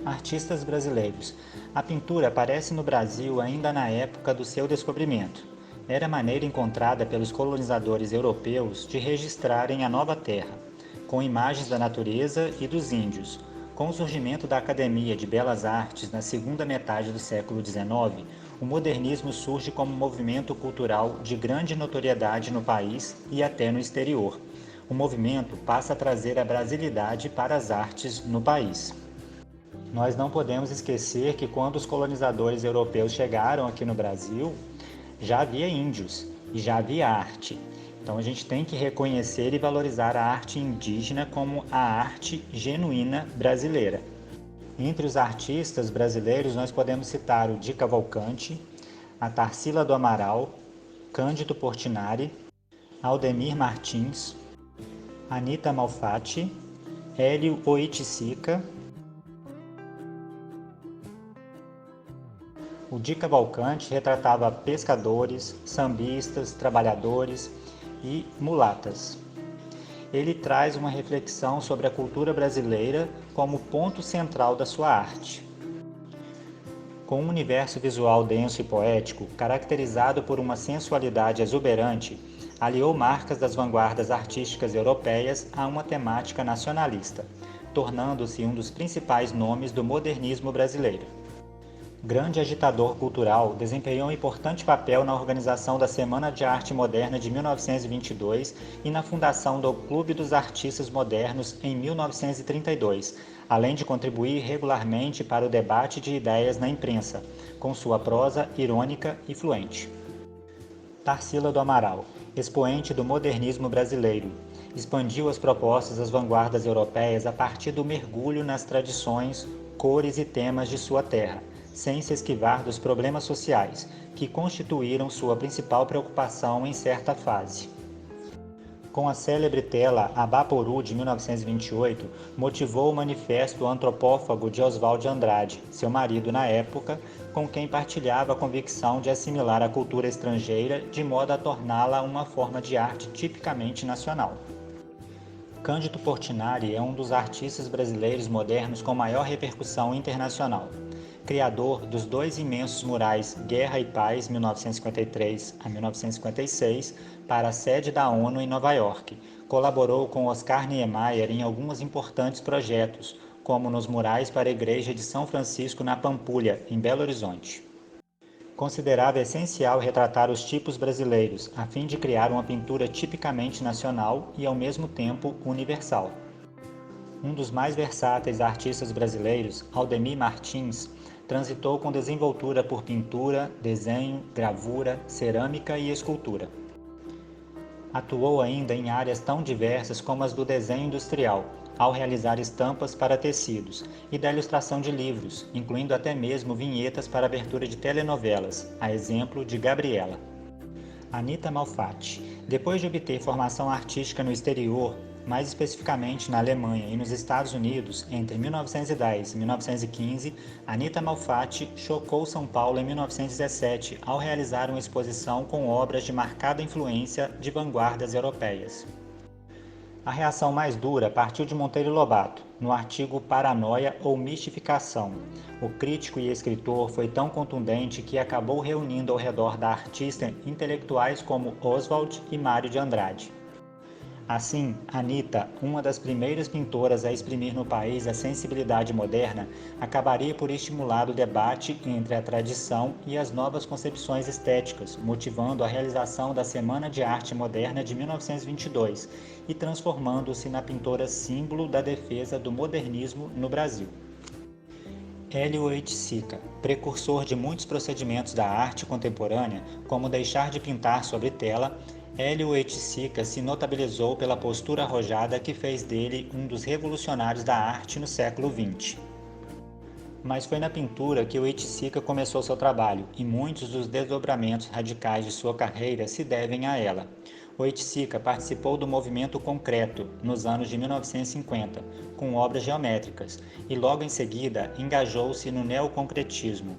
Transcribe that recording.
Artistas brasileiros. A pintura aparece no Brasil ainda na época do seu descobrimento. Era a maneira encontrada pelos colonizadores europeus de registrarem a nova terra, com imagens da natureza e dos índios. Com o surgimento da Academia de Belas Artes na segunda metade do século XIX, o modernismo surge como movimento cultural de grande notoriedade no país e até no exterior. O movimento passa a trazer a brasilidade para as artes no país. Nós não podemos esquecer que quando os colonizadores europeus chegaram aqui no Brasil, já havia índios e já havia arte. Então a gente tem que reconhecer e valorizar a arte indígena como a arte genuína brasileira. Entre os artistas brasileiros nós podemos citar o Di Cavalcanti, a Tarsila do Amaral, Cândido Portinari, Aldemir Martins, Anita Malfatti, Hélio Oiticica. O Di Cavalcanti retratava pescadores, sambistas, trabalhadores e mulatas. Ele traz uma reflexão sobre a cultura brasileira como ponto central da sua arte. Com um universo visual denso e poético, caracterizado por uma sensualidade exuberante, aliou marcas das vanguardas artísticas europeias a uma temática nacionalista, tornando-se um dos principais nomes do modernismo brasileiro. Grande agitador cultural, desempenhou um importante papel na organização da Semana de Arte Moderna de 1922 e na fundação do Clube dos Artistas Modernos em 1932, além de contribuir regularmente para o debate de ideias na imprensa, com sua prosa irônica e fluente. Tarsila do Amaral, expoente do modernismo brasileiro, expandiu as propostas das vanguardas europeias a partir do mergulho nas tradições, cores e temas de sua terra, sem se esquivar dos problemas sociais, que constituíram sua principal preocupação em certa fase. Com a célebre tela Abaporu de 1928, motivou o manifesto antropófago de Oswald de Andrade, seu marido na época, com quem partilhava a convicção de assimilar a cultura estrangeira de modo a torná-la uma forma de arte tipicamente nacional. Cândido Portinari é um dos artistas brasileiros modernos com maior repercussão internacional. Criador dos dois imensos murais Guerra e Paz, 1953 a 1956, para a sede da ONU em Nova York, colaborou com Oscar Niemeyer em alguns importantes projetos, como nos murais para a Igreja de São Francisco na Pampulha, em Belo Horizonte. Considerava essencial retratar os tipos brasileiros, a fim de criar uma pintura tipicamente nacional e, ao mesmo tempo, universal. Um dos mais versáteis artistas brasileiros, Aldemir Martins, transitou com desenvoltura por pintura, desenho, gravura, cerâmica e escultura. Atuou ainda em áreas tão diversas como as do desenho industrial, ao realizar estampas para tecidos, e da ilustração de livros, incluindo até mesmo vinhetas para abertura de telenovelas, a exemplo de Gabriela. Anita Malfatti. Depois de obter formação artística no exterior, mais especificamente na Alemanha e nos Estados Unidos, entre 1910 e 1915, Anita Malfatti chocou São Paulo em 1917 ao realizar uma exposição com obras de marcada influência de vanguardas europeias. A reação mais dura partiu de Monteiro Lobato, no artigo Paranoia ou Mistificação. O crítico e escritor foi tão contundente que acabou reunindo ao redor da artista intelectuais como Oswald e Mário de Andrade. Assim, Anita, uma das primeiras pintoras a exprimir no país a sensibilidade moderna, acabaria por estimular o debate entre a tradição e as novas concepções estéticas, motivando a realização da Semana de Arte Moderna de 1922 e transformando-se na pintora símbolo da defesa do modernismo no Brasil. Hélio Oiticica, precursor de muitos procedimentos da arte contemporânea, como deixar de pintar sobre tela, Hélio Oiticica se notabilizou pela postura arrojada que fez dele um dos revolucionários da arte no século XX. Mas foi na pintura que Oiticica começou seu trabalho, e muitos dos desdobramentos radicais de sua carreira se devem a ela. Oiticica participou do movimento concreto nos anos de 1950, com obras geométricas, e logo em seguida engajou-se no neoconcretismo,